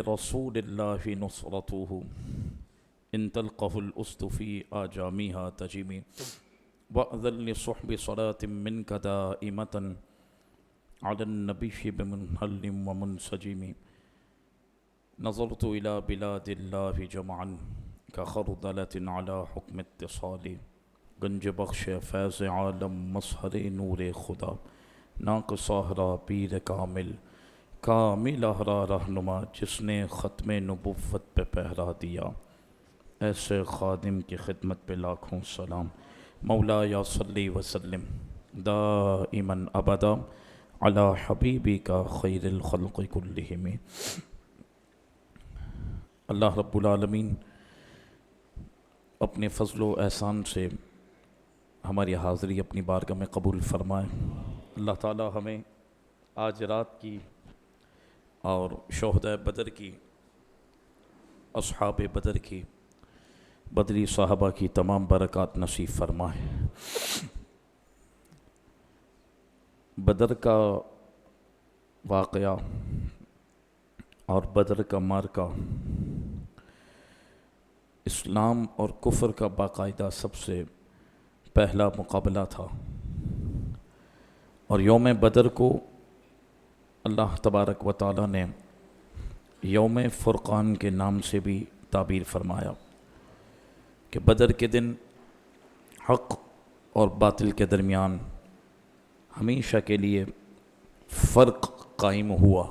لرسول الله نصرته إن تلقه الأسد في آجامها تجمي وأذن لصحب صلاة منك دائمة على النبي بمنهل ومنسجم نظرت إلى بلاد الله جمعا كخردلة على حكم اتصال گنج بخش فیض عالم مظہر نور خدا ناقص احرا پیر کامل کامل احرا رہنما جس نے ختم نبوت پہ پہرا دیا، ایسے خادم کی خدمت پہ لاکھوں سلام۔ مولا یا صلی وسلم دائما ابدا علی حبیبی کا خیر الخلق کلہم۔ اللہ رب العالمین اپنے فضل و احسان سے ہماری حاضری اپنی بارگاہ میں قبول فرمائے۔ اللہ تعالی ہمیں آج رات کی اور شہداء بدر کی، اصحاب بدر کی، بدری صحابہ کی تمام برکات نصیب فرمائے۔ بدر کا واقعہ اور بدر کا معرکہ اسلام اور کفر کا باقاعدہ سب سے پہلا مقابلہ تھا، اور یوم بدر کو اللہ تبارک و تعالی نے یوم فرقان کے نام سے بھی تعبیر فرمایا کہ بدر کے دن حق اور باطل کے درمیان ہمیشہ کے لیے فرق قائم ہوا۔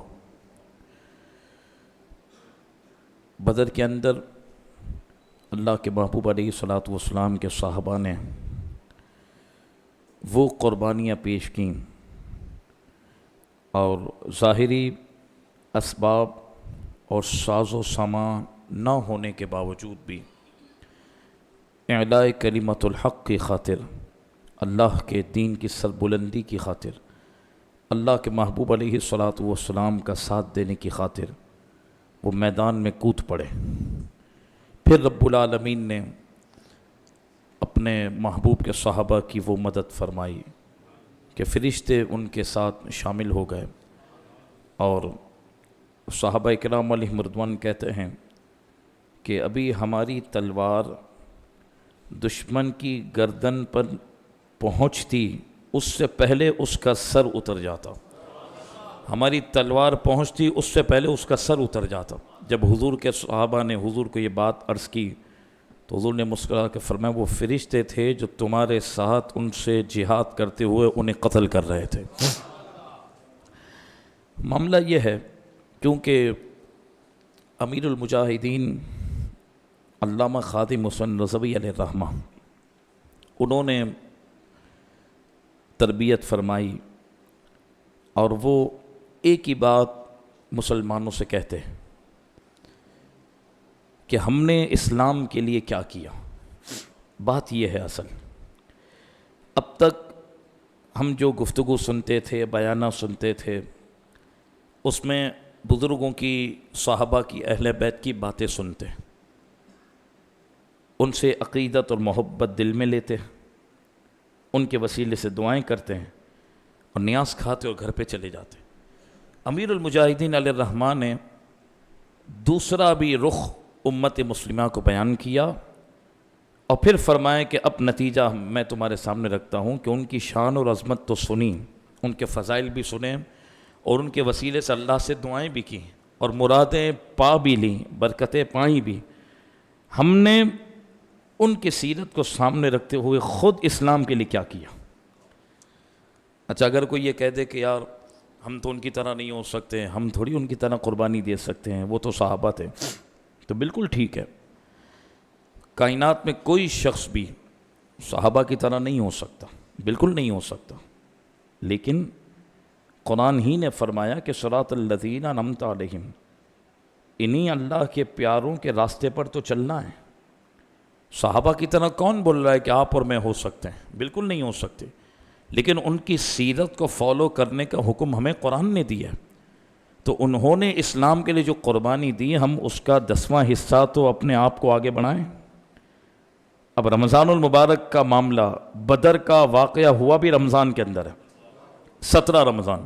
بدر کے اندر اللہ کے محبوب علیہ الصلوۃ والسلام کے صحابہ نے وہ قربانیاں پیش کیں، اور ظاہری اسباب اور ساز و سامان نہ ہونے کے باوجود بھی اعلاء کلمت الحق کی خاطر، اللہ کے دین کی سربلندی کی خاطر، اللہ کے محبوب علیہ الصلوۃ والسلام کا ساتھ دینے کی خاطر وہ میدان میں کود پڑے۔ پھر رب العالمین نے اپنے محبوب کے صحابہ کی وہ مدد فرمائی کہ فرشتے ان کے ساتھ شامل ہو گئے، اور صحابہ کرام علیہم رضوان کہتے ہیں کہ ابھی ہماری تلوار دشمن کی گردن پر پہنچتی اس سے پہلے اس کا سر اتر جاتا، ہماری تلوار پہنچتی اس سے پہلے اس کا سر اتر جاتا۔ جب حضور کے صحابہ نے حضور کو یہ بات عرض کی تو حضور نے مسکرا کے فرمایا وہ فرشتے تھے جو تمہارے ساتھ ان سے جہاد کرتے ہوئے انہیں قتل کر رہے تھے۔ معاملہ یہ ہے، کیونکہ امیر المجاہدین علامہ خادم حسین رضوی علیہ الرحمہ انہوں نے تربیت فرمائی، اور وہ ایک ہی بات مسلمانوں سے کہتے ہیں کہ ہم نے اسلام کے لیے کیا کیا۔ بات یہ ہے اصل، اب تک ہم جو گفتگو سنتے تھے، بیانہ سنتے تھے، اس میں بزرگوں کی، صحابہ کی، اہل بیت کی باتیں سنتے، ان سے عقیدت اور محبت دل میں لیتے، ان کے وسیلے سے دعائیں کرتے ہیں اور نیاز کھاتے اور گھر پہ چلے جاتے۔ امیر المجاہدین علیہ الرحمہ نے دوسرا بھی رخ امت مسلمہ کو بیان کیا، اور پھر فرمایا کہ اب نتیجہ میں تمہارے سامنے رکھتا ہوں کہ ان کی شان اور عظمت تو سنی، ان کے فضائل بھی سنے، اور ان کے وسیلے سے اللہ سے دعائیں بھی کی اور مرادیں پا بھی لیں، برکتیں پائیں بھی۔ ہم نے ان کی سیرت کو سامنے رکھتے ہوئے خود اسلام کے لیے کیا کیا۔ اچھا، اگر کوئی یہ کہہ دے کہ یار ہم تو ان کی طرح نہیں ہو سکتے، ہم تھوڑی ان کی طرح قربانی دے سکتے ہیں، وہ تو صحابہ تھے، تو بالکل ٹھیک ہے، کائنات میں کوئی شخص بھی صحابہ کی طرح نہیں ہو سکتا، بالکل نہیں ہو سکتا، لیکن قرآن ہی نے فرمایا کہ صراط الذین انعمت علیہم، انہی اللہ کے پیاروں کے راستے پر تو چلنا ہے۔ صحابہ کی طرح کون بول رہا ہے کہ آپ اور میں ہو سکتے ہیں؟ بالکل نہیں ہو سکتے، لیکن ان کی سیرت کو فالو کرنے کا حکم ہمیں قرآن نے دیا ہے، تو انہوں نے اسلام کے لیے جو قربانی دی، ہم اس کا 10واں حصہ تو اپنے آپ کو آگے بڑھائیں۔ اب رمضان المبارک کا معاملہ، بدر کا واقعہ ہوا بھی رمضان کے اندر ہے، 17 رمضان۔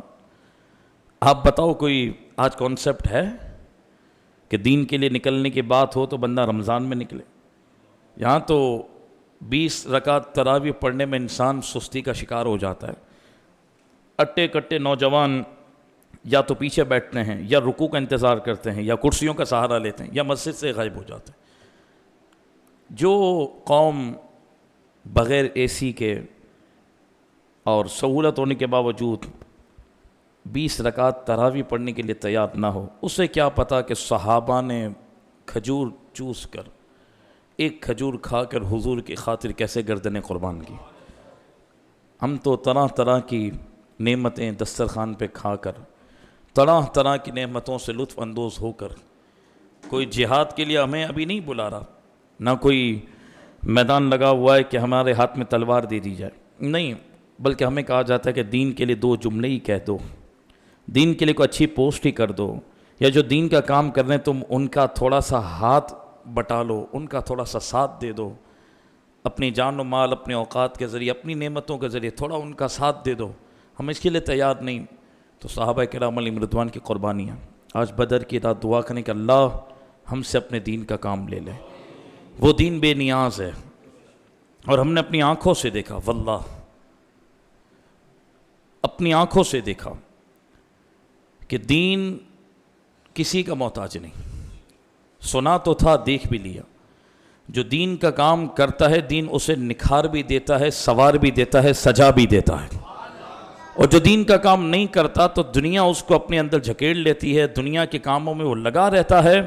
آپ بتاؤ کوئی آج کانسیپٹ ہے کہ دین کے لیے نکلنے کی بات ہو تو بندہ رمضان میں نکلے. یہاں تو 20 رکعت تراویح پڑھنے میں انسان سستی کا شکار ہو جاتا ہے. اٹے کٹے نوجوان یا تو پیچھے بیٹھتے ہیں یا رکوع کا انتظار کرتے ہیں یا کرسیوں کا سہارا لیتے ہیں یا مسجد سے غائب ہو جاتے ہیں. جو قوم بغیر اے سی کے اور سہولت ہونے کے باوجود 20 رکعت تراویح پڑھنے کے لیے تیار نہ ہو، اسے کیا پتہ کہ صحابہ نے کھجور چوس کر، ایک کھجور کھا کر حضور کی خاطر کیسے گردنیں قربان کی. ہم تو طرح طرح کی نعمتیں دسترخوان پہ کھا کر، طرح طرح کی نعمتوں سے لطف اندوز ہو کر، کوئی جہاد کے لیے ہمیں ابھی نہیں بلا رہا، نہ کوئی میدان لگا ہوا ہے کہ ہمارے ہاتھ میں تلوار دے دی جائے، نہیں، بلکہ ہمیں کہا جاتا ہے کہ دین کے لیے 2 جملے ہی کہہ دو، دین کے لیے کوئی اچھی پوسٹ ہی کر دو، یا جو دین کا کام کر رہے ہیں تم ان کا تھوڑا سا ہاتھ بٹا لو، ان کا تھوڑا سا ساتھ دے دو، اپنی جان و مال، اپنے اوقات کے ذریعے، اپنی نعمتوں کے ذریعے تھوڑا ان کا ساتھ دے دو. ہم اس کے لیے تیار نہیں. تو صحابہ کرام علیہم رضوان کی قربانیاں. آج بدر کی رات دعا کریں کہ اللہ ہم سے اپنے دین کا کام لے لے. وہ دین بے نیاز ہے اور ہم نے اپنی آنکھوں سے دیکھا، واللہ اپنی آنکھوں سے دیکھا کہ دین کسی کا محتاج نہیں. سنا تو تھا، دیکھ بھی لیا. جو دین کا کام کرتا ہے دین اسے نکھار بھی دیتا ہے، سوار بھی دیتا ہے، سجا بھی دیتا ہے. اور جو دین کا کام نہیں کرتا تو دنیا اس کو اپنے اندر جھکیڑ لیتی ہے، دنیا کے کاموں میں وہ لگا رہتا ہے.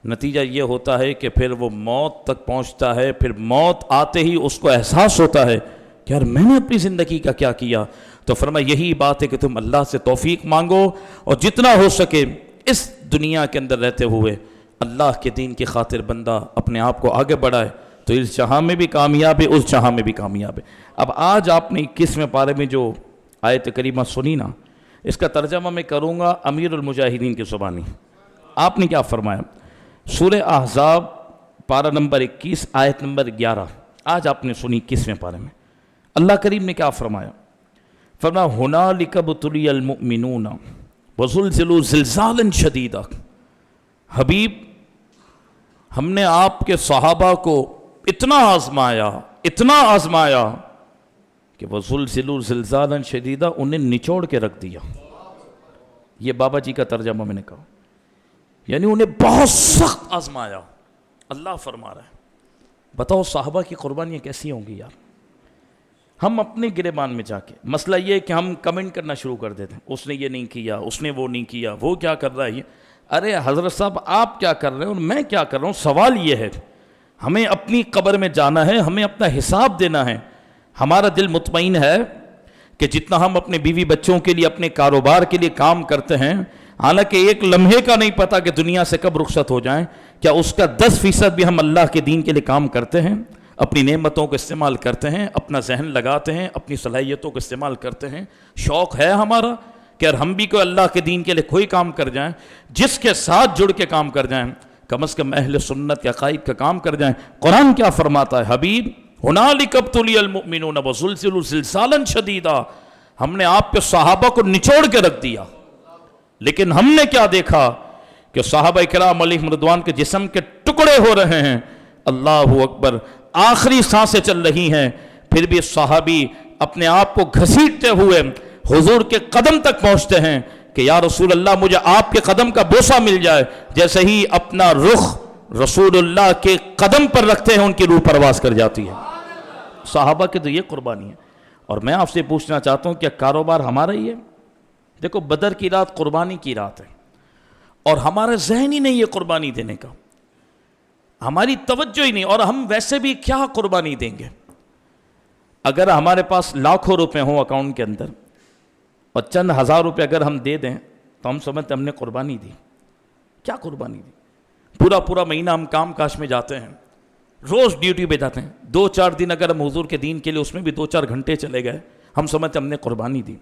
نتیجہ یہ ہوتا ہے کہ پھر وہ موت تک پہنچتا ہے. پھر موت آتے ہی اس کو احساس ہوتا ہے کہ یار میں نے اپنی زندگی کا کیا کیا. تو فرمایا یہی بات ہے کہ تم اللہ سے توفیق مانگو اور جتنا ہو سکے اس دنیا کے اندر رہتے ہوئے اللہ کے دین کی خاطر بندہ اپنے آپ کو آگے بڑھائے تو اس جہاں میں بھی کامیاب ہے، اس جہاں میں بھی کامیاب ہے. اب آج آپ نے 21ویں پارے میں جو آیت کریمہ سنی نا، اس کا ترجمہ میں کروں گا امیر المجاہدین کی زبانی. آپ نے کیا فرمایا؟ سورہ احزاب پارہ نمبر 21 آیت نمبر 11 آج آپ نے سنی 21ویں پارے میں. اللہ کریم نے کیا فرمایا؟ فرمایا ہنالک ابتلی المؤمنون وزلزلوا زلزالا شدیدا. حبیب ہم نے آپ کے صحابہ کو اتنا آزمایا کہ وزلزلوا زلزالا شدیدا، انہیں نچوڑ کے رکھ دیا. یہ بابا جی کا ترجمہ میں نے کہا، یعنی انہیں بہت سخت آزمایا. اللہ فرما رہا ہے. بتاؤ صحابہ کی قربانیاں کیسی ہوں گی یار. ہم اپنے گریبان میں جا کے، مسئلہ یہ ہے کہ ہم کمنٹ کرنا شروع کر دیتے ہیں، اس نے یہ نہیں کیا، اس نے وہ نہیں کیا، وہ کیا کر رہا ہے یہ. ارے حضرت صاحب آپ کیا کر رہے ہیں اور میں کیا کر رہا ہوں؟ سوال یہ ہے ہمیں اپنی قبر میں جانا ہے، ہمیں اپنا حساب دینا ہے. ہمارا دل مطمئن ہے کہ جتنا ہم اپنے بیوی بچوں کے لیے، اپنے کاروبار کے لیے کام کرتے ہیں، حالانکہ ایک لمحے کا نہیں پتا کہ دنیا سے کب رخصت ہو جائیں، کیا اس کا 10% بھی ہم اللہ کے دین کے لیے کام کرتے ہیں؟ اپنی نعمتوں کو استعمال کرتے ہیں، اپنا ذہن لگاتے ہیں، اپنی صلاحیتوں کو استعمال کرتے ہیں؟ شوق ہے ہمارا کہ اگر ہم بھی کوئی اللہ کے دین کے لیے کوئی کام کر جائیں، جس کے ساتھ جڑ کے کام کر جائیں، کم از کم اہل سنت یا عقائد کا کام کر جائیں. قرآن کیا فرماتا ہے حبیب؟ ہنالک ابتلی المؤمنون وزلزلوا زلزالا شدیدا. ہم نے آپ کے صحابہ کو نچوڑ کے رکھ دیا، لیکن ہم نے کیا دیکھا کہ صحابہ کرام علیہم رضوان کے جسم کے ٹکڑے ہو رہے ہیں. اللہ اکبر. آخری سانسیں چل رہی ہیں، پھر بھی صحابی اپنے آپ کو گھسیٹتے ہوئے حضور کے قدم تک پہنچتے ہیں کہ یا رسول اللہ مجھے آپ کے قدم کا بوسہ مل جائے. جیسے ہی اپنا رخ رسول اللہ کے قدم پر رکھتے ہیں ان کی روح پرواز کر جاتی ہے. صحابہ کی تو یہ قربانی ہے. اور میں آپ سے پوچھنا چاہتا ہوں کیا کاروبار ہمارا ہی ہے؟ دیکھو بدر کی رات قربانی کی رات ہے اور ہمارا ذہن ہی نہیں ہے قربانی دینے کا، ہماری توجہ ہی نہیں. اور ہم ویسے بھی کیا قربانی دیں گے؟ اگر ہمارے پاس لاکھوں روپے ہوں اکاؤنٹ کے اندر اور چند ہزار روپے اگر ہم دے دیں تو ہم سمجھتے ہم نے قربانی دی. کیا قربانی دی؟ پورا مہینہ ہم کام کاج میں جاتے ہیں، روز ڈیوٹی پہ جاتے ہیں، 2-4 دن اگر ہم حضور کے دین کے لیے اس میں بھی 2-4 گھنٹے چلے گئے، ہم سمجھتے ہم نے قربانی دی.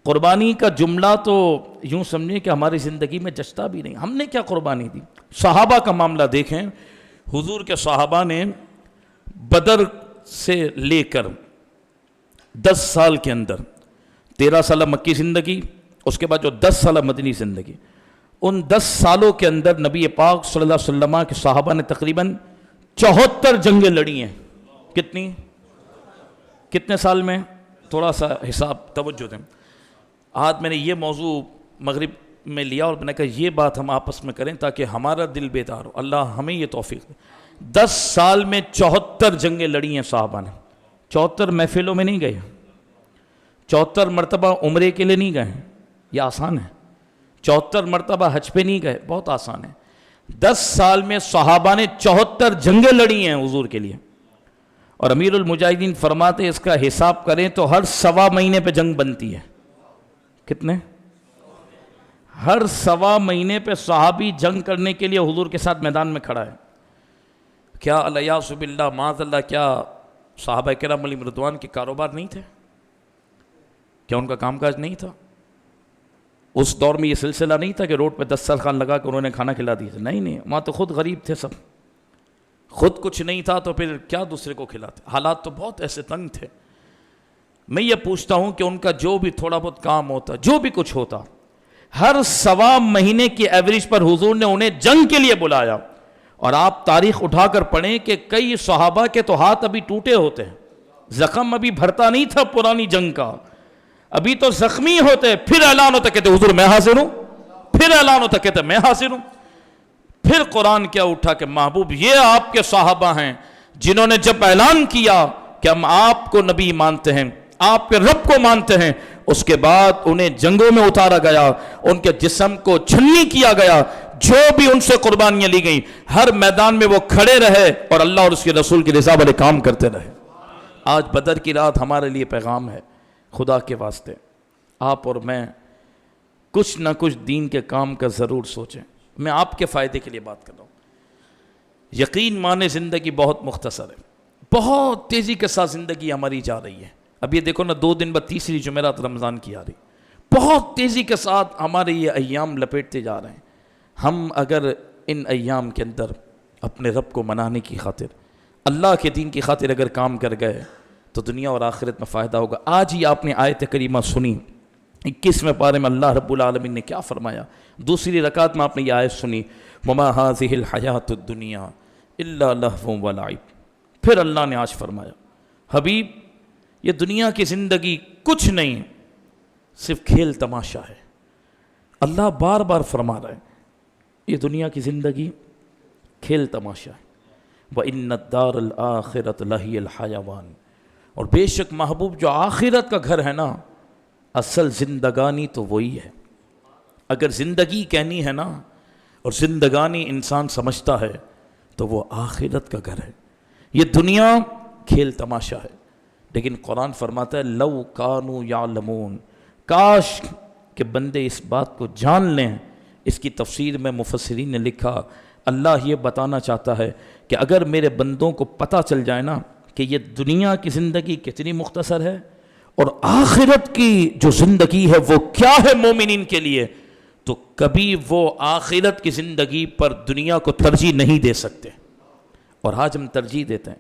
قربانی کا جملہ تو یوں سمجھیں کہ ہماری زندگی میں جچتا بھی نہیں. ہم نے کیا قربانی دی؟ صحابہ کا معاملہ دیکھیں. حضور کے صحابہ نے بدر سے لے کر 10 سال کے اندر 13 سالہ مکی زندگی، اس کے بعد جو 10 سالہ مدنی زندگی، ان 10 سالوں کے اندر نبی پاک صلی اللہ علیہ وسلم کے صحابہ نے تقریباً 74 جنگیں لڑی ہیں. کتنے سال میں؟ تھوڑا سا حساب توجہ دیں. آج میں نے یہ موضوع مغرب میں لیا اور میں نے کہا یہ بات ہم آپس میں کریں تاکہ ہمارا دل بیدار ہو. اللہ ہمیں یہ توفیق دے. 10 سال میں 74 جنگیں لڑی ہیں صحابہ نے. 74 محفلوں میں نہیں گئے, 74 مرتبہ عمرے کے لیے نہیں گئے, یہ آسان ہے. 74 مرتبہ حج پہ نہیں گئے, بہت آسان ہے. 10 سال میں صحابہ نے 74 جنگیں لڑی ہیں حضور کے لیے. اور امیر المجاہدین فرماتے اس کا حساب کریں تو ہر 1.25 مہینے پہ جنگ بنتی ہے. کتنے؟ ہر 1.25 مہینے پہ صحابی جنگ کرنے کے لیے حضور کے ساتھ میدان میں کھڑا ہے. کیا الیاس باللہ معاذ اللہ, کیا صحابہ کرام علیہم رضوان کے کاروبار نہیں تھے؟ کیا ان کا کام کاج نہیں تھا؟ اس دور میں یہ سلسلہ نہیں تھا کہ روڈ پہ دسترخوان لگا کے انہوں نے کھانا کھلا دیا. نہیں, وہاں تو خود غریب تھے سب. خود کچھ نہیں تھا تو پھر کیا دوسرے کو کھلاتے؟ حالات تو بہت ایسے تنگ تھے. میں یہ پوچھتا ہوں کہ ان کا جو بھی تھوڑا بہت کام ہوتا, جو بھی کچھ ہوتا, ہر 1.25 مہینے کی ایوریج پر حضور نے انہیں جنگ کے لیے بلایا. اور آپ تاریخ اٹھا کر پڑھیں کہ کئی صحابہ کے تو ہاتھ ابھی ٹوٹے ہوتے ہیں, زخم ابھی بھرتا نہیں تھا پرانی جنگ کا, ابھی تو زخمی ہوتے. پھر اعلان ہوتا کہتے حضور میں حاضر ہوں, پھر اعلان ہوتا کہتے میں حاضر ہوں. پھر قرآن کیا اٹھا کہ محبوب یہ آپ کے صحابہ ہیں جنہوں نے جب اعلان کیا کہ ہم آپ کو نبی مانتے ہیں, آپ کے رب کو مانتے ہیں, اس کے بعد انہیں جنگوں میں اتارا گیا, ان کے جسم کو چھلنی کیا گیا, جو بھی ان سے قربانیاں لی گئیں ہر میدان میں وہ کھڑے رہے اور اللہ اور اس کے رسول کی رضا والے کام کرتے رہے. آج بدر کی رات ہمارے لیے پیغام ہے, خدا کے واسطے آپ اور میں کچھ نہ کچھ دین کے کام کا ضرور سوچیں. میں آپ کے فائدے کے لیے بات کر رہا ہوں. یقین مانے زندگی بہت مختصر ہے, بہت تیزی کے ساتھ زندگی ہماری جا رہی ہے. اب یہ دیکھو نا, 2 دن بعد تیسری جمعرات رمضان کی آ رہی, بہت تیزی کے ساتھ ہمارے یہ ایام لپیٹتے جا رہے ہیں. ہم اگر ان ایام کے اندر اپنے رب کو منانے کی خاطر, اللہ کے دین کی خاطر اگر کام کر گئے تو دنیا اور آخرت میں فائدہ ہوگا. آج ہی آپ نے آیت کریمہ سنی, 21ویں پارے میں اللہ رب العالمین نے کیا فرمایا. دوسری رکعت میں آپ نے یہ آیت سنی, وَمَا هَذِهِ الْحَيَاةُ الدُّنْيَا إِلَّا لَهْوٌ وَلَعِبٌ. پھر اللہ نے آج فرمایا, حبیب یہ دنیا کی زندگی کچھ نہیں, صرف کھیل تماشا ہے. اللہ بار بار فرما رہا ہے یہ دنیا کی زندگی کھیل تماشا ہے. وَإِنَّ الدَّارَ الْآخِرَةَ لَهِيَ الْحَيَوَانُ, اور بے شک محبوب جو آخرت کا گھر ہے نا, اصل زندگانی تو وہی ہے. اگر زندگی کہنی ہے نا اور زندگانی انسان سمجھتا ہے تو وہ آخرت کا گھر ہے. یہ دنیا کھیل تماشا ہے. لیکن قرآن فرماتا ہے لو کانوا یعلمون, کاش کہ بندے اس بات کو جان لیں. اس کی تفسیر میں مفسرین نے لکھا اللہ یہ بتانا چاہتا ہے کہ اگر میرے بندوں کو پتہ چل جائے نا کہ یہ دنیا کی زندگی کتنی مختصر ہے اور آخرت کی جو زندگی ہے وہ کیا ہے مومنین کے لیے, تو کبھی وہ آخرت کی زندگی پر دنیا کو ترجیح نہیں دے سکتے. اور آج ہم ترجیح دیتے ہیں.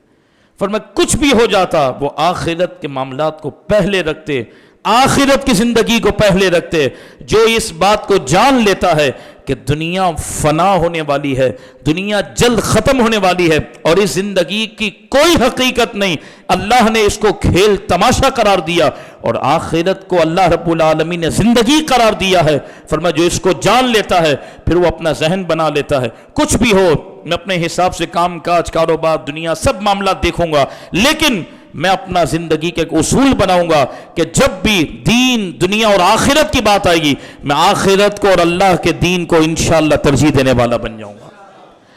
فرمایا کچھ بھی ہو جاتا وہ آخرت کے معاملات کو پہلے رکھتے, آخرت کی زندگی کو پہلے رکھتے. جو اس بات کو جان لیتا ہے کہ دنیا فنا ہونے والی ہے, دنیا جلد ختم ہونے والی ہے اور اس زندگی کی کوئی حقیقت نہیں, اللہ نے اس کو کھیل تماشا قرار دیا اور آخرت کو اللہ رب العالمین نے زندگی قرار دیا ہے. فرمایا جو اس کو جان لیتا ہے پھر وہ اپنا ذہن بنا لیتا ہے کچھ بھی ہو میں اپنے حساب سے کام کاج کاروبار دنیا سب معاملات دیکھوں گا, لیکن میں اپنا زندگی کے ایک اصول بناؤں گا کہ جب بھی دین دنیا اور آخرت کی بات آئے گی میں آخرت کو اور اللہ کے دین کو انشاءاللہ ترجیح دینے والا بن جاؤں گا.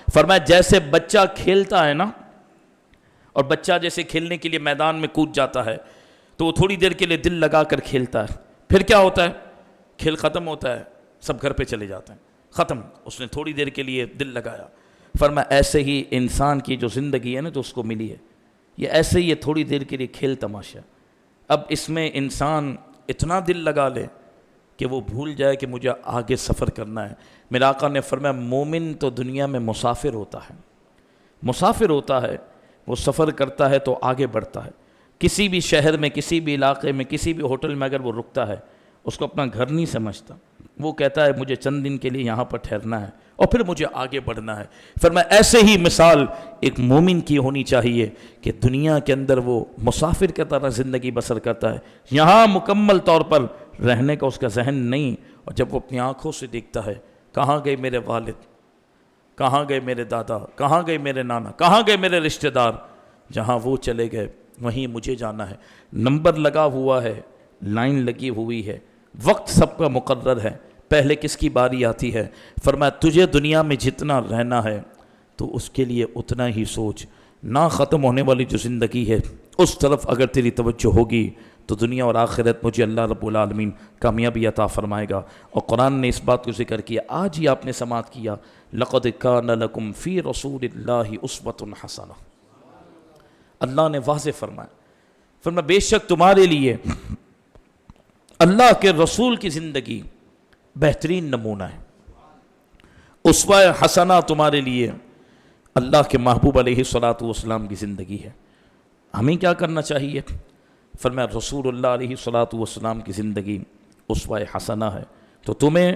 فرمایا جیسے بچہ کھیلتا ہے نا, اور بچہ جیسے کھیلنے کے لیے میدان میں کود جاتا ہے تو وہ تھوڑی دیر کے لیے دل لگا کر کھیلتا ہے, پھر کیا ہوتا ہے کھیل ختم ہوتا ہے, سب گھر پہ چلے جاتے ہیں, ختم, اس نے تھوڑی دیر کے لیے دل لگایا. فرمایا ایسے ہی انسان کی جو زندگی ہے نا جو اس کو ملی ہے یہ ایسے ہی ہے تھوڑی دیر کے لیے کھیل تماشا. اب اس میں انسان اتنا دل لگا لے کہ وہ بھول جائے کہ مجھے آگے سفر کرنا ہے. میرے آقا نے فرمایا مومن تو دنیا میں مسافر ہوتا ہے, مسافر ہوتا ہے, وہ سفر کرتا ہے تو آگے بڑھتا ہے. کسی بھی شہر میں, کسی بھی علاقے میں, کسی بھی ہوٹل میں اگر وہ رکتا ہے اس کو اپنا گھر نہیں سمجھتا. وہ کہتا ہے مجھے چند دن کے لیے یہاں پر ٹھہرنا ہے اور پھر مجھے آگے بڑھنا ہے۔ فرمایا ایسے ہی مثال ایک مومن کی ہونی چاہیے کہ دنیا کے اندر وہ مسافر کی طرح زندگی بسر کرتا ہے، یہاں مکمل طور پر رہنے کا اس کا ذہن نہیں، اور جب وہ اپنی آنکھوں سے دیکھتا ہے کہاں گئے میرے والد، کہاں گئے میرے دادا، کہاں گئے میرے نانا، کہاں گئے میرے رشتہ دار، جہاں وہ چلے گئے وہیں مجھے جانا ہے، نمبر لگا ہوا ہے، لائن لگی ہوئی ہے، وقت سب کا مقرر ہے، پہلے کس کی باری آتی ہے۔ فرمایا تجھے دنیا میں جتنا رہنا ہے تو اس کے لیے اتنا ہی سوچ، نہ ختم ہونے والی جو زندگی ہے اس طرف اگر تیری توجہ ہوگی تو دنیا اور آخرت مجھے اللہ رب العالمین کامیابی عطا فرمائے گا۔ اور قرآن نے اس بات کو ذکر کیا، آج ہی آپ نے سماعت کیا، لَقَدْ كَانَ لَكُمْ فِي رَسُولِ اللَّهِ أُسْوَةٌ حَسَنَةٌ، اللہ نے واضح فرمایا بے شک تمہارے لیے اللہ کے رسول کی زندگی بہترین نمونہ ہے، اسوہ حسنہ تمہارے لیے اللہ کے محبوب علیہ الصلوۃ والسلام کی زندگی ہے۔ ہمیں کیا کرنا چاہیے؟ فرمایا رسول اللہ علیہ الصلوۃ والسلام کی زندگی اسوہ حسنہ ہے، تو تمہیں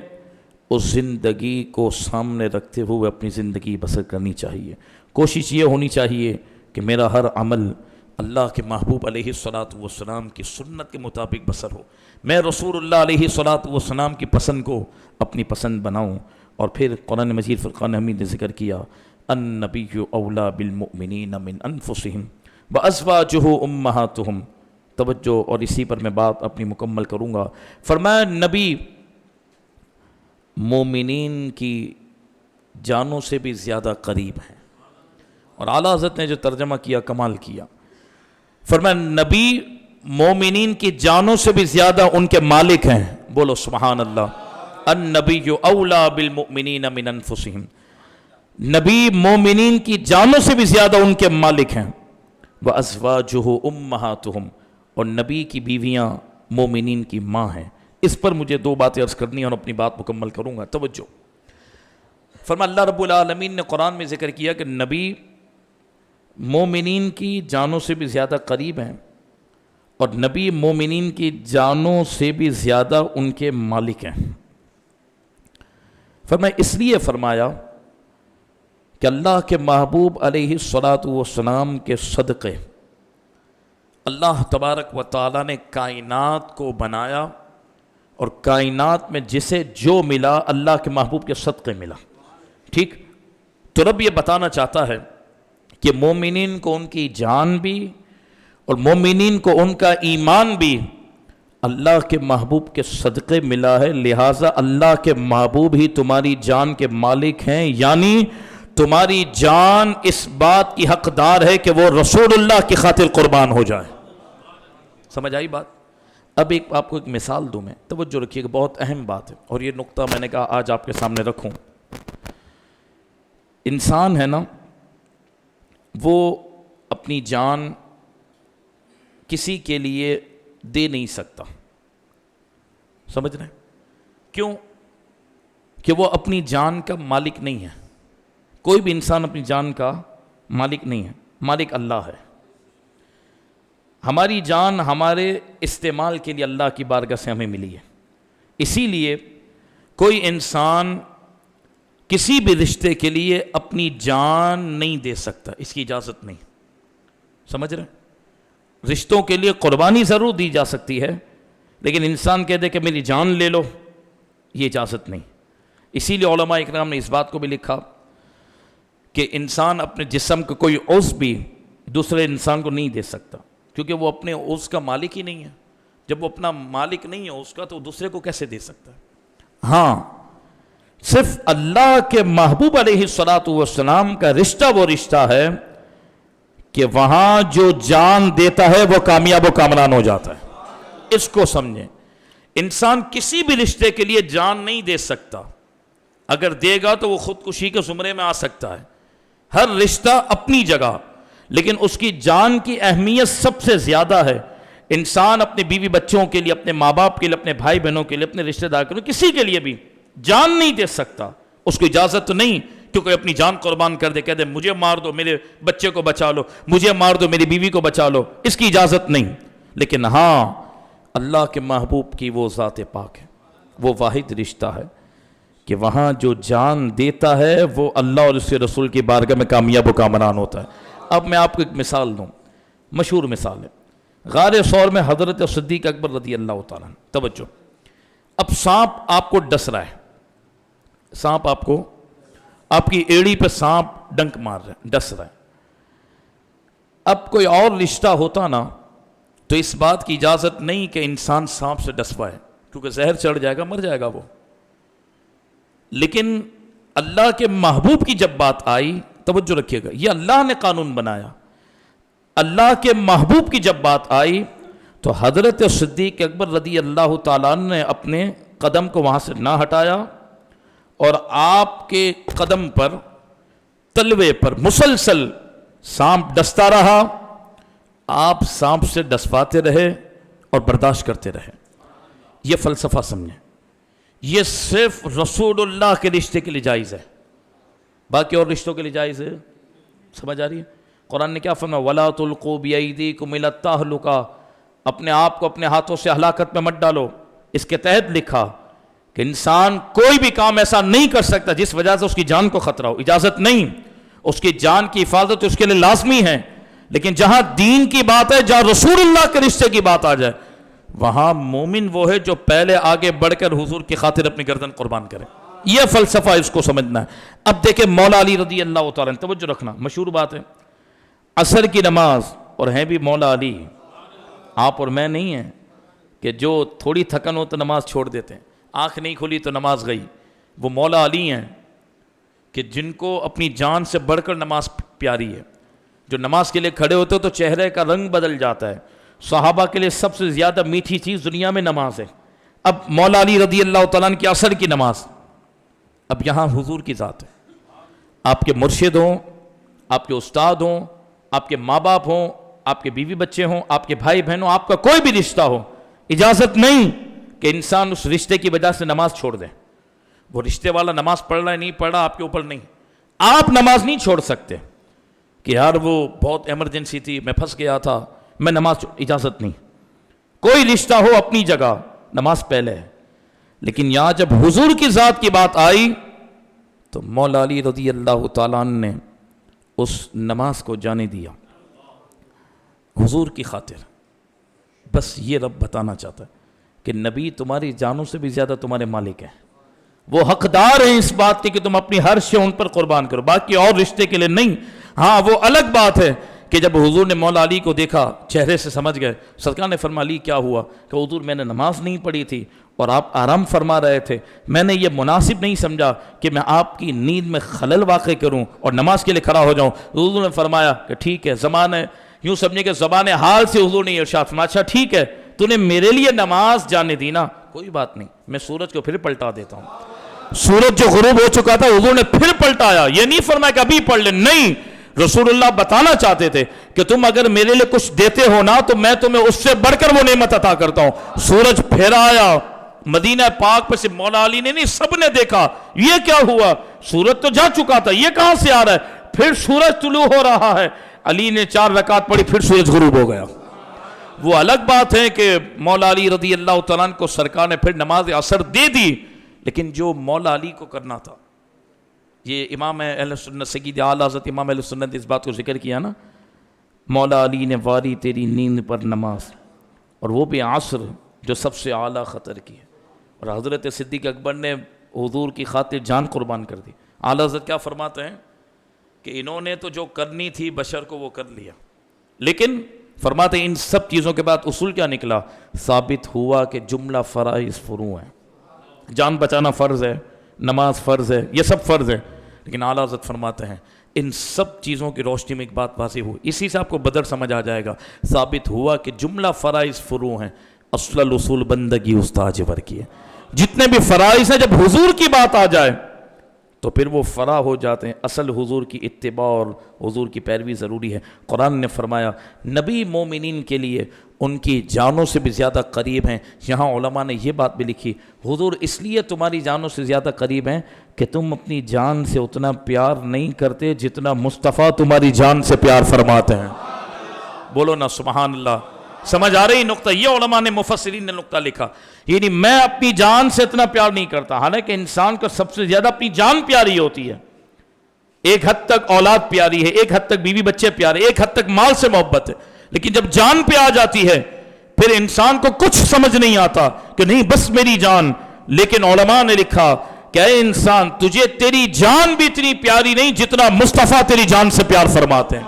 اس زندگی کو سامنے رکھتے ہوئے اپنی زندگی بسر کرنی چاہیے۔ کوشش یہ ہونی چاہیے کہ میرا ہر عمل اللہ کے محبوب علیہ الصلوۃ والسلام کی سنت کے مطابق بسر ہو، میں رسول اللہ علیہ الصلوۃ والسلام کی پسند کو اپنی پسند بناؤں۔ اور پھر قرآن مجید فرقان حمید نے ذکر کیا، النبی اولیٰ بالمؤمنین من انفسہم وازواجہ امہاتہم، توجہ، اور اسی پر میں بات اپنی مکمل کروں گا۔ فرمایا نبی مومنین کی جانوں سے بھی زیادہ قریب ہیں، اور اعلیٰ حضرت نے جو ترجمہ کیا کمال کیا، فرمایا نبی مومنین کی جانوں سے بھی زیادہ ان کے مالک ہیں، بولو سبحان اللہ۔ النبی اولیٰ بالمؤمنین من انفسہم، نبی مومنین کی جانوں سے بھی زیادہ ان کے مالک ہیں، وازواجہ امہاتہم، اور نبی کی بیویاں مومنین کی ماں ہیں۔ اس پر مجھے دو باتیں عرض کرنی ہیں اور اپنی بات مکمل کروں گا، توجہ۔ فرمایا اللہ رب العالمین نے قرآن میں ذکر کیا کہ نبی مومنین کی جانوں سے بھی زیادہ قریب ہیں، اور نبی مومنین کی جانوں سے بھی زیادہ ان کے مالک ہیں۔ فرمایا اس لیے فرمایا کہ اللہ کے محبوب علیہ الصلوۃ والسلام کے صدقے اللہ تبارک و تعالیٰ نے کائنات کو بنایا، اور کائنات میں جسے جو ملا اللہ کے محبوب کے صدقے ملا، ٹھیک؟ تو رب یہ بتانا چاہتا ہے کہ مومنین کو ان کی جان بھی اور مومنین کو ان کا ایمان بھی اللہ کے محبوب کے صدقے ملا ہے، لہٰذا اللہ کے محبوب ہی تمہاری جان کے مالک ہیں، یعنی تمہاری جان اس بات کی حقدار ہے کہ وہ رسول اللہ کی خاطر قربان ہو جائے۔ سمجھ آئی بات؟ اب آپ کو ایک مثال دوں میں، توجہ رکھیے کہ بہت اہم بات ہے، اور یہ نقطہ میں نے کہا آج آپ کے سامنے رکھوں۔ انسان ہے نا، وہ اپنی جان کسی کے لیے دے نہیں سکتا، سمجھ رہے ہیں؟ کیوں؟ کہ وہ اپنی جان کا مالک نہیں ہے۔ کوئی بھی انسان اپنی جان کا مالک نہیں ہے، مالک اللہ ہے۔ ہماری جان ہمارے استعمال کے لیے اللہ کی بارگاہ سے ہمیں ملی ہے، اسی لیے کوئی انسان کسی بھی رشتے کے لیے اپنی جان نہیں دے سکتا، اس کی اجازت نہیں، سمجھ رہے ہیں؟ رشتوں کے لیے قربانی ضرور دی جا سکتی ہے، لیکن انسان کہہ دے کہ میری جان لے لو، یہ اجازت نہیں۔ اسی لیے علماء اکرام نے اس بات کو بھی لکھا کہ انسان اپنے جسم کا کوئی عضو بھی دوسرے انسان کو نہیں دے سکتا، کیونکہ وہ اپنے عضو کا مالک ہی نہیں ہے۔ جب وہ اپنا مالک نہیں ہے اس کا، تو دوسرے کو کیسے دے سکتا ہے؟ ہاں، صرف اللہ کے محبوب علیہ الصلوۃ والسلام کا رشتہ وہ رشتہ ہے کہ وہاں جو جان دیتا ہے وہ کامیاب و کامران ہو جاتا ہے۔ اس کو سمجھیں، انسان کسی بھی رشتے کے لیے جان نہیں دے سکتا، اگر دے گا تو وہ خودکشی کے زمرے میں آ سکتا ہے۔ ہر رشتہ اپنی جگہ، لیکن اس کی جان کی اہمیت سب سے زیادہ ہے۔ انسان اپنے بیوی بچوں کے لیے، اپنے ماں باپ کے لیے، اپنے بھائی بہنوں کے لیے، اپنے رشتہ دار کے لیے، کسی کے لیے بھی جان نہیں دے سکتا۔ اس کو اجازت تو نہیں کہ کوئی اپنی جان قربان کر دے، کہہ دے مجھے مار دو میرے بچے کو بچا لو، مجھے مار دو میری بیوی کو بچا لو، اس کی اجازت نہیں۔ لیکن ہاں، اللہ کے محبوب کی وہ ذات پاک ہے، وہ واحد رشتہ ہے کہ وہاں جو جان دیتا ہے وہ اللہ اور اس کے رسول کی بارگاہ میں کامیاب و کامران ہوتا ہے۔ اب میں آپ کو ایک مثال دوں، مشہور مثال ہے، غار ثور میں حضرت صدیق اکبر رضی اللہ تعالیٰ عنہ، توجہ، اب سانپ آپ کو ڈس رہا ہے، سانپ آپ کی ایڑی پہ سانپ ڈنک مار رہا ہے، ڈس رہا ہے۔ اب کوئی اور رشتہ ہوتا نا تو اس بات کی اجازت نہیں کہ انسان سانپ سے ڈس پائے، کیونکہ زہر چڑھ جائے گا، مر جائے گا وہ۔ لیکن اللہ کے محبوب کی جب بات آئی، توجہ رکھیے گا، یہ اللہ نے قانون بنایا، اللہ کے محبوب کی جب بات آئی تو حضرت صدیق اکبر رضی اللہ تعالیٰ عنہ نے اپنے قدم کو وہاں سے نہ ہٹایا، اور آپ کے قدم پر، تلوے پر مسلسل سانپ ڈستا رہا، آپ سانپ سے ڈسواتے رہے اور برداشت کرتے رہے۔ یہ فلسفہ سمجھیں، یہ صرف رسول اللہ کے رشتے کے لیے جائز ہے، باقی اور رشتوں کے لیے جائز ہے؟ سمجھ آ رہی ہے؟ قرآن نے کیا فرمایا؟ وَلَا تُلْقُوا بِأَيْدِيكُمْ إِلَى التَّهْلُكَةِ، اپنے آپ کو اپنے ہاتھوں سے ہلاکت میں مت ڈالو۔ اس کے تحت لکھا کہ انسان کوئی بھی کام ایسا نہیں کر سکتا جس وجہ سے اس کی جان کو خطرہ ہو، اجازت نہیں، اس کی جان کی حفاظت اس کے لیے لازمی ہے، لیکن جہاں دین کی بات ہے، جہاں رسول اللہ کے رشتے کی بات آ جائے، وہاں مومن وہ ہے جو پہلے آگے بڑھ کر حضور کی خاطر اپنی گردن قربان کرے۔ یہ فلسفہ اس کو سمجھنا ہے۔ اب دیکھیں مولا علی رضی اللہ تعالیٰ عنہ، توجہ رکھنا، مشہور بات ہے، عصر کی نماز، اور ہیں بھی مولا علی، آپ اور میں نہیں ہیں کہ جو تھوڑی تھکن ہو تو نماز چھوڑ دیتے ہیں، آنکھ نہیں کھلی تو نماز گئی۔ وہ مولا علی ہیں کہ جن کو اپنی جان سے بڑھ کر نماز پیاری ہے، جو نماز کے لیے کھڑے ہوتے ہو تو چہرے کا رنگ بدل جاتا ہے۔ صحابہ کے لیے سب سے زیادہ میٹھی چیز دنیا میں نماز ہے۔ اب مولا علی رضی اللہ تعالیٰ عنہ کی عصر کی نماز، اب یہاں حضور کی ذات ہے، آپ کے مرشد ہوں، آپ کے استاد ہوں، آپ کے ماں باپ ہوں، آپ کے بیوی بچے ہوں، آپ کے بھائی بہن ہوں، آپ کا کوئی بھی رشتہ ہو، اجازت نہیں کہ انسان اس رشتے کی وجہ سے نماز چھوڑ دے۔ وہ رشتے والا نماز پڑھ رہا ہے نہیں پڑھ رہا آپ کے اوپر نہیں، آپ نماز نہیں چھوڑ سکتے کہ یار وہ بہت ایمرجنسی تھی، میں پھنس گیا تھا، میں نماز اجازت نہیں۔ کوئی رشتہ ہو اپنی جگہ، نماز پہلے ہے، لیکن یہاں جب حضور کی ذات کی بات آئی تو مولا علی رضی اللہ تعالیٰ عنہ نے اس نماز کو جانے دیا حضور کی خاطر۔ بس یہ رب بتانا چاہتا ہے کہ نبی تمہاری جانوں سے بھی زیادہ تمہارے مالک ہیں، وہ حقدار ہیں اس بات کی کہ تم اپنی ہر شے ان پر قربان کرو، باقی اور رشتے کے لیے نہیں۔ ہاں وہ الگ بات ہے کہ جب حضور نے مولا علی کو دیکھا، چہرے سے سمجھ گئے، سرکار نے فرمایا علی کیا ہوا؟ کہ حضور میں نے نماز نہیں پڑھی تھی اور آپ آرام فرما رہے تھے، میں نے یہ مناسب نہیں سمجھا کہ میں آپ کی نیند میں خلل واقع کروں اور نماز کے لیے کھڑا ہو جاؤں۔ حضور نے فرمایا کہ ٹھیک ہے، زبان ہے، یوں سمجھے کہ زبان حال سے حضور نے ارشاد فرمایا اچھا ٹھیک ہے، تو نے میرے لیے نماز جانے دی نا، کوئی بات نہیں، میں سورج کو پھر پلٹا دیتا ہوں۔ سورج جو غروب ہو چکا تھا حضور نے پھر پلٹایا، یہ نہیں فرمایا کہ ابھی پڑھ لیں، نہیں، رسول اللہ بتانا چاہتے تھے کہ تم اگر میرے لیے کچھ دیتے ہو نا تو میں تمہیں اس سے بڑھ کر وہ نعمت عطا کرتا ہوں۔ سورج پھر آیا، مدینہ پاک پہ سے مولا علی نے نہیں، سب نے دیکھا یہ کیا ہوا، سورج تو جا چکا تھا، یہ کہاں سے آ رہا ہے؟ پھر سورج طلوع ہو رہا ہے، علی نے 4 رکعت پڑھی، پھر سورج غروب ہو گیا۔ وہ الگ بات ہے کہ مولا علی رضی اللہ تعالیٰ عنہ کو سرکار نے پھر نماز عصر دے دی، لیکن جو مولا علی کو کرنا تھا، یہ امام اہل سنت سید اعلیٰ حضرت امام اہل سنت اس بات کو ذکر کیا نا، مولا علی نے واری تیری نیند پر نماز، اور وہ بھی عصر جو سب سے اعلیٰ خطر کی ہے، اور حضرت صدیق اکبر نے حضور کی خاطر جان قربان کر دی۔ اعلیٰ حضرت کیا فرماتے ہیں کہ انہوں نے تو جو کرنی تھی بشر کو وہ کر لیا، لیکن فرماتے ہیں ان سب چیزوں کے بعد اصول کیا نکلا؟ ثابت ہوا کہ جملہ فرائض فروع ہیں، جان بچانا فرض ہے، نماز فرض ہے، یہ سب فرض ہے، لیکن اعلیٰ حضرت فرماتے ہیں ان سب چیزوں کی روشنی میں ایک بات واضح ہوئی، اسی سے آپ کو بدر سمجھ آ جائے گا۔ ثابت ہوا کہ جملہ فرائض فروع ہیں، اصل الاصول بندگی استاج ور کی ہے۔ جتنے بھی فرائض ہیں جب حضور کی بات آ جائے تو پھر وہ فرا ہو جاتے ہیں، اصل حضور کی اتباع اور حضور کی پیروی ضروری ہے۔ قرآن نے فرمایا نبی مومنین کے لیے ان کی جانوں سے بھی زیادہ قریب ہیں۔ یہاں علماء نے یہ بات بھی لکھی، حضور اس لیے تمہاری جانوں سے زیادہ قریب ہیں کہ تم اپنی جان سے اتنا پیار نہیں کرتے جتنا مصطفیٰ تمہاری جان سے پیار فرماتے ہیں۔ بولو نا سبحان اللہ، سمجھ آ رہی نقطہ؟ یہ علماء نے مفسرین نے نقطہ لکھا، یعنی میں اپنی جان سے اتنا پیار نہیں کرتا، حالانکہ انسان کو سب سے زیادہ اپنی جان پیاری ہوتی ہے، ایک حد تک اولاد پیاری ہے، ایک حد تک بیوی بچے پیارے، ایک حد تک مال سے محبت ہے، لیکن جب جان پہ آ جاتی ہے پھر انسان کو کچھ سمجھ نہیں آتا کہ نہیں بس میری جان۔ لیکن علماء نے لکھا کہ اے انسان، تجھے تیری جان بھی اتنی پیاری نہیں جتنا مصطفیٰ تیری جان سے پیار فرماتے ہیں۔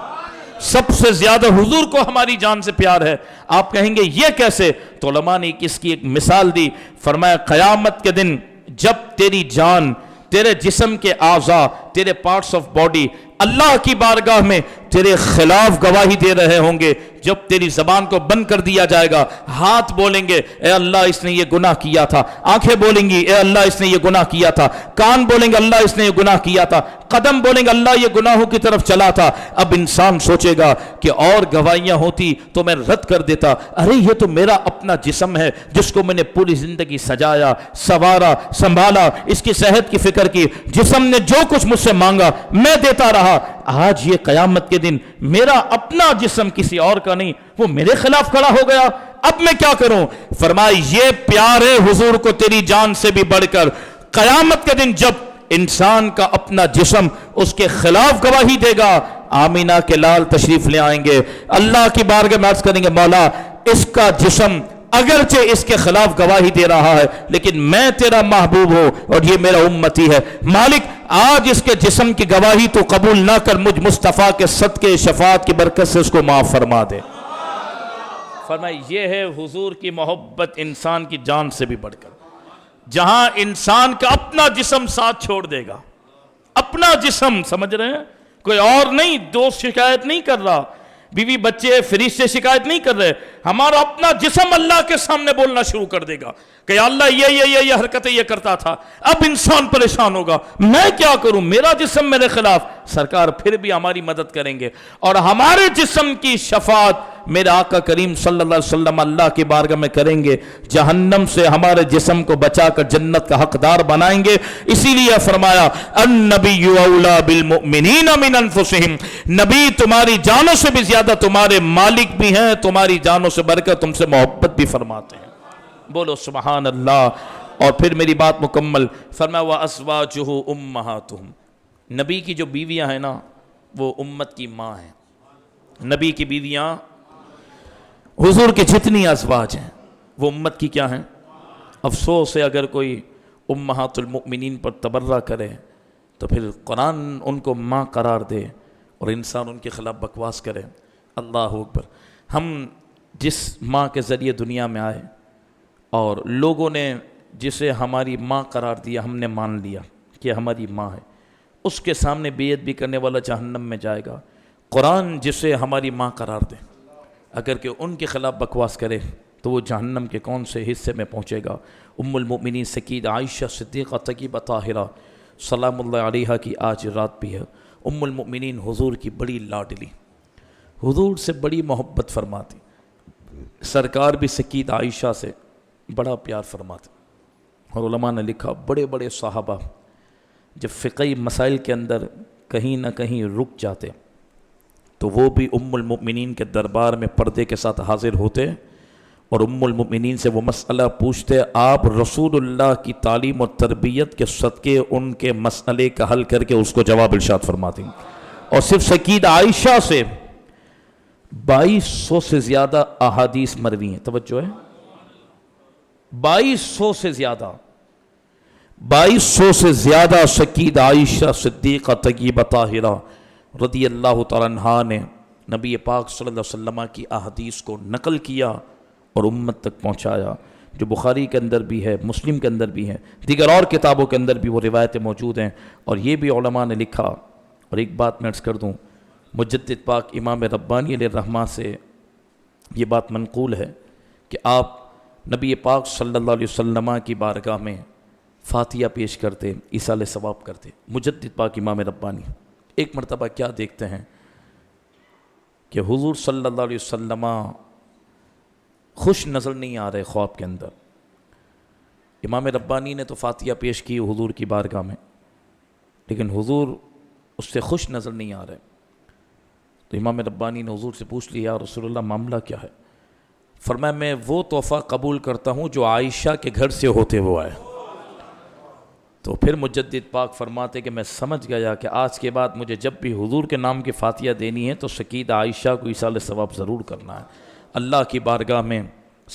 سب سے زیادہ حضور کو ہماری جان سے پیار ہے۔ آپ کہیں گے یہ کیسے؟ تو علماء نے اس کی ایک مثال دی، فرمایا قیامت کے دن جب تیری جان، تیرے جسم کے اعضاء، تیرے پارٹس آف باڈی اللہ کی بارگاہ میں تیرے خلاف گواہی دے رہے ہوں گے، جب تیری زبان کو بند کر دیا جائے گا، ہاتھ بولیں گے اے اللہ اس نے یہ گناہ کیا تھا، آنکھیں بولیں گی اے اللہ اس نے یہ گناہ کیا تھا، کان بولیں گے اللہ اس نے یہ گناہ کیا تھا، قدم بولیں گے اللہ یہ گناہوں کی طرف چلا تھا۔ اب انسان سوچے گا کہ اور گواہیاں ہوتی تو میں رد کر دیتا، ارے یہ تو میرا اپنا جسم ہے جس کو میں نے پوری زندگی سجایا، سنوارا، سنبھالا، اس کی صحت کی فکر کی، جسم نے جو کچھ مجھ سے مانگا میں دیتا رہا۔ آج یہ قیامت کے دن میرا اپنا جسم کسی اور کا نہیں، وہ میرے خلاف کھڑا ہو گیا، اب میں کیا کروں؟ فرمایا یہ پیار ہے حضور کو تیری جان سے بھی بڑھ کر۔ قیامت کے دن جب انسان کا اپنا جسم اس کے خلاف گواہی دے گا، آمینہ کے لال تشریف لے آئیں گے، اللہ کی بارگاہ میں عرض کریں گے مولا اس کا جسم اگرچہ اس کے خلاف گواہی دے رہا ہے لیکن میں تیرا محبوب ہوں اور یہ میرا امتی ہے، مالک آج اس کے جسم کی گواہی تو قبول نہ کر، مجھ مصطفیٰ کے صدقے شفاعت کی برکت سے اس کو معاف فرما دے۔ فرمایا یہ ہے حضور کی محبت انسان کی جان سے بھی بڑھ کر، جہاں انسان کا اپنا جسم ساتھ چھوڑ دے گا، اپنا جسم، سمجھ رہے ہیں؟ کوئی اور نہیں، دوست شکایت نہیں کر رہا، بیوی بچے فرشتے شکایت نہیں کر رہے، ہمارا اپنا جسم اللہ کے سامنے بولنا شروع کر دے گا کہ اللہ یہ حرکتیں یہ کرتا تھا۔ اب انسان پریشان ہوگا، میں کیا کروں، میرا جسم میرے خلاف۔ سرکار پھر بھی ہماری مدد کریں گے اور ہمارے جسم کی شفاعت میرے آقا کریم صلی اللہ علیہ وسلم اللہ کی بارگاہ میں کریں گے، جہنم سے ہمارے جسم کو بچا کر جنت کا حقدار بنائیں گے۔ اسی لیے فرمایا النبی اولا بالمؤمنین من انفسہم، نبی تمہاری جانوں سے بھی زیادہ تمہارے مالک بھی ہیں، تمہاری جانوں سے بڑھ کر تم سے محبت بھی فرماتے ہیں۔ بولو سبحان اللہ۔ اور پھر میری بات مکمل، فرمایا وَأَزْوَاجُهُ أُمَّهَاتُهُمْ، نبی کی جو بیویاں ہیں نا وہ امت کی ماں ہیں۔ نبی کی بیویاں، حضور کے جتنی ازواج ہیں وہ امت کی کیا ہیں؟ افسوس ہے اگر کوئی امہات المؤمنین پر تبرہ کرے تو پھر قرآن ان کو ماں قرار دے اور انسان ان کے خلاف بکواس کرے۔ اللہ اکبر۔ ہم جس ماں کے ذریعے دنیا میں آئے اور لوگوں نے جسے ہماری ماں قرار دیا، ہم نے مان لیا کہ ہماری ماں ہے، اس کے سامنے بے ادبی کرنے والا جہنم میں جائے گا۔ قرآن جسے ہماری ماں قرار دے اگر کہ ان کے خلاف بکواس کرے تو وہ جہنم کے کون سے حصے میں پہنچے گا۔ ام المؤمنین سیدہ عائشہ صدیقہ طیبہ طاہرہ سلام اللہ علیہا کی آج رات بھی ہے۔ ام المؤمنین حضور کی بڑی لاڈلی، حضور سے بڑی محبت فرماتی، سرکار بھی سیدہ عائشہ سے بڑا پیار فرماتے۔ اور علماء نے لکھا بڑے بڑے صحابہ جب فقہی مسائل کے اندر کہیں نہ کہیں رک جاتے تو وہ بھی ام المؤمنین کے دربار میں پردے کے ساتھ حاضر ہوتے اور ام المؤمنین سے وہ مسئلہ پوچھتے، آپ رسول اللہ کی تعلیم و تربیت کے صدقے ان کے مسئلے کا حل کر کے اس کو جواب ارشاد فرماتی۔ اور صرف سیدہ عائشہ سے 2200 سے زیادہ احادیث مروی ہیں، توجہ ہے، 2200 سے زیادہ، 2200 سے زیادہ سیدہ عائشہ صدیقہ طیبہ طاہرہ رضی اللہ تعالیٰ عنہا نے نبی پاک صلی اللہ علیہ وسلم کی احادیث کو نقل کیا اور امت تک پہنچایا، جو بخاری کے اندر بھی ہے، مسلم کے اندر بھی ہے، دیگر اور کتابوں کے اندر بھی وہ روایتیں موجود ہیں۔ اور یہ بھی علماء نے لکھا، اور ایک بات میں عرض کر دوں، مجدد پاک امام ربانی علیہ الرحمہ سے یہ بات منقول ہے کہ آپ نبی پاک صلی اللہ علیہ وسلم کی بارگاہ میں فاتحہ پیش کرتے، ایصال ثواب کرتے۔ مجدد پاک امام ربانی ایک مرتبہ کیا دیکھتے ہیں کہ حضور صلی اللہ علیہ وسلم خوش نظر نہیں آ رہے خواب کے اندر۔ امام ربانی نے تو فاتحہ پیش کی حضور کی بارگاہ میں، لیکن حضور اس سے خوش نظر نہیں آ رہے۔ تو امام ربانی نے حضور سے پوچھ لیا، یا رسول اللہ معاملہ کیا ہے؟ فرمایا میں وہ تحفہ قبول کرتا ہوں جو عائشہ کے گھر سے ہوتے ہوئے آئے۔ تو پھر مجدد پاک فرماتے کہ میں سمجھ گیا کہ آج کے بعد مجھے جب بھی حضور کے نام کی فاتحہ دینی ہے تو سکیدہ عائشہ کو ایصال ثواب ضرور کرنا ہے۔ اللہ کی بارگاہ میں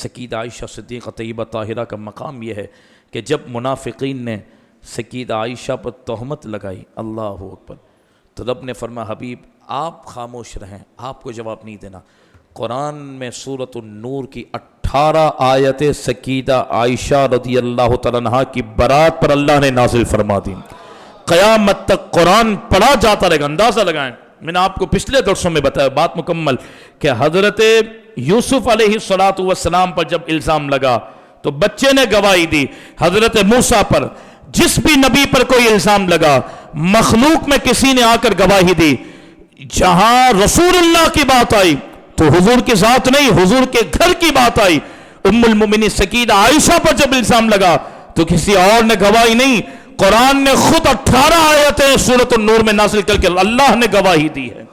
سکیدہ عائشہ صدیقہ طیبہ طاہرہ کا مقام یہ ہے کہ جب منافقین نے سکیدہ عائشہ پر تہمت لگائی، اللہ اکبر، تو رب نے فرمایا حبیب آپ خاموش رہیں، آپ کو جواب نہیں دینا۔ قرآن میں سورۃ النور کی 18 آیتیں سکیدہ عائشہ رضی اللہ تعالیٰ عنہا کی برات پر اللہ نے نازل فرما دی۔ قیامت تک قرآن پڑھا جاتا رہے گا۔ اندازہ لگائیں، میں نے آپ کو پچھلے درسوں میں بتایا بات مکمل کہ حضرت یوسف علیہ السلام پر جب الزام لگا تو بچے نے گواہی دی، حضرت موسیٰ پر، جس بھی نبی پر کوئی الزام لگا مخلوق میں کسی نے آ کر گواہی دی۔ جہاں رسول اللہ کی بات آئی تو حضور کی ذات نہیں، حضور کے گھر کی بات آئی۔ ام المؤمنین سکیدہ عائشہ پر جب الزام لگا تو کسی اور نے گواہی نہیں، قرآن نے خود 18 آیتیں سورۃ النور میں نازل کر کے اللہ نے گواہی دی ہے۔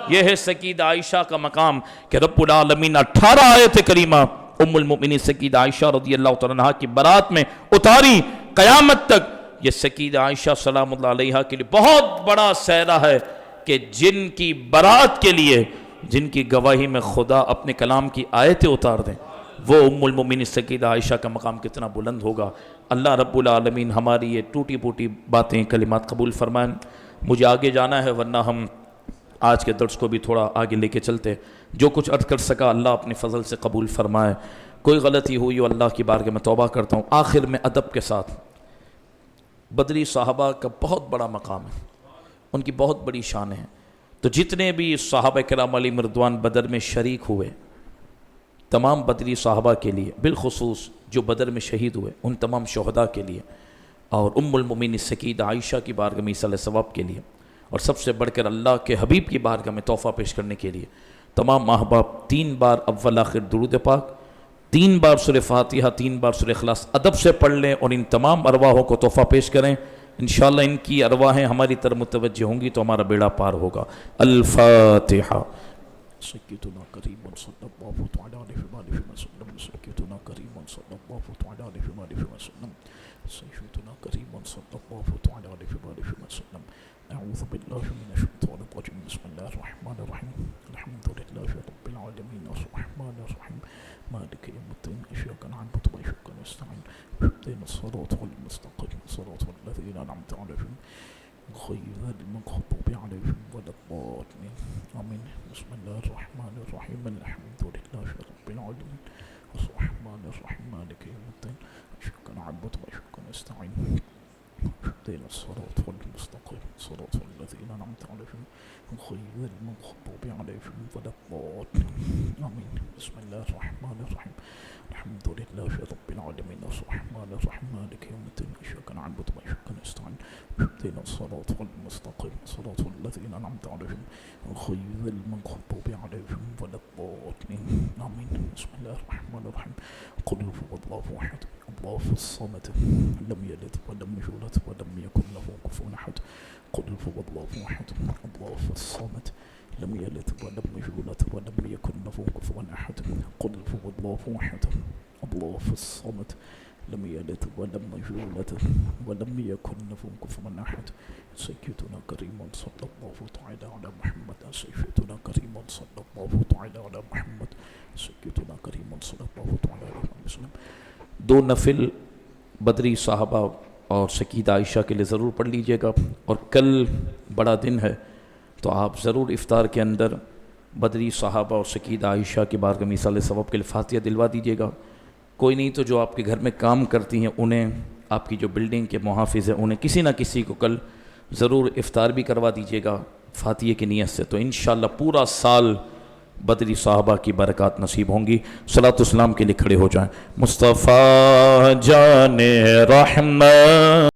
یہ ہے سکیدہ عائشہ کا مقام کہ رب العالمین 18 آیت کریمہ ام المؤمنین سکیدہ عائشہ رضی اللہ تعالیٰ عنہا کی برات میں اتاری۔ قیامت تک یہ سکیدہ عائشہ سلام اللہ علیہا کے لیے بہت بڑا سہرا ہے کہ جن کی برات کے لیے، جن کی گواہی میں خدا اپنے کلام کی آیتیں اتار دیں، وہ ام المؤمنین سکیدہ عائشہ کا مقام کتنا بلند ہوگا۔ اللہ رب العالمین ہماری یہ ٹوٹی پوٹی باتیں کلمات قبول فرمائیں۔ مجھے آگے جانا ہے ورنہ ہم آج کے درس کو بھی تھوڑا آگے لے کے چلتے۔ جو کچھ عرض کر سکا اللہ اپنے فضل سے قبول فرمائے، کوئی غلطی ہوئی ہو اللہ کی بارگاہ میں توبہ کرتا ہوں۔ آخر میں ادب کے ساتھ بدری صحابہ کا بہت بڑا مقام ہے، ان کی بہت بڑی شان ہے۔ تو جتنے بھی صحابہ کرام علیہم رضوان بدر میں شریک ہوئے، تمام بدری صحابہ کے لیے، بالخصوص جو بدر میں شہید ہوئے ان تمام شہداء کے لیے، اور ام المؤمنین سکیدہ عائشہ کی بارگاہ میں ایصال ثواب کے لیے، اور سب سے بڑھ کر اللہ کے حبیب کی بارگاہ میں تحفہ پیش کرنے کے لیے تمام احباب 3 بار اول آخر درود پاک، 3 بار سورہ فاتحہ، 3 بار سورہ اخلاص ادب سے پڑھ لیں اور ان تمام ارواحوں کو تحفہ پیش کریں۔ انشاءاللہ ان کی ارواحیں ہماری طرف متوجہ ہوں گی تو ہمارا بیڑا پار ہوگا۔ الفاتحہ۔ سیدنا کریم صلی اللہ علیہ وسلم، سیدنا کریم صلی اللہ علیہ وسلم، سیدنا کریم صلی اللہ علیہ وسلم۔ اعوذ باللہ من الشیطان الرجیم، بسم اللہ الرحمن الرحیم، الحمد للہ رب العالمین الرحمن الرحیم مالک یوم الدین، ایاک نعبد و ایاک نستعین، اهدنا الصراط المستقیم صراط الذین انعمت علیہم غیر المغضوب علیہم ولا الضالین آمین۔ بسم اللہ الرحمن الرحیم، الحمد للہ رب العالمین الرحمن الرحیم مالک یوم الدین، ایاک نعبد و ایاک نستعین، اهدنا الصراط المستقیم صراط الذین انعمت علیہم غیر المغضوب علیہم ولا الضالین آمین۔ بسم اللہ الرحمن الرحیم، الحمد للہ رب العالمین الرحمن الرحیم مالک یوم الدین، ایاک نعبد و ایاک نستعین، اهدنا الصراط المستقیم صراط الذین انعمت علیہم غیر المغضوب علیہم ولا الضالین آمین۔ بسم اللہ الرحمن الرحیم، قل هو اللہ احد اللہ الصمد لم یلد ولم یولد ولم یکن له کفوا احد، قل هو اللہ احد اللہ الصمد لم یلد ولم یولد ولم یکن له کفوا احد، قل هو اللہ احد اللہ الصمد لم یلد ولم یولد ولم یکن له کفوا احد۔ سیدنا کریم صلی اللہ تعالی علی محمد، سیدنا کریم صلی اللہ تعالی علی محمد، سیدنا کریم صلی اللہ تعالی علیہ وسلم۔ 2 نفل بدری صحابہ اور سکیدہ عائشہ کے لیے ضرور پڑھ لیجئے گا، اور کل بڑا دن ہے تو آپ ضرور افطار کے اندر بدری صحابہ اور سکیدہ عائشہ کی بارگاہ میں ایصال ثواب کے لیے فاتحہ دلوا دیجئے گا۔ کوئی نہیں تو جو آپ کے گھر میں کام کرتی ہیں انہیں، آپ کی جو بلڈنگ کے محافظ ہیں انہیں، کسی نہ کسی کو کل ضرور افطار بھی کروا دیجئے گا فاتحہ کی نیت سے، تو انشاءاللہ پورا سال بدری صحابہ کی برکات نصیب ہوں گی۔ صلاۃ والسلام کے لیے کھڑے ہو جائیں۔ مصطفیٰ جان رحمت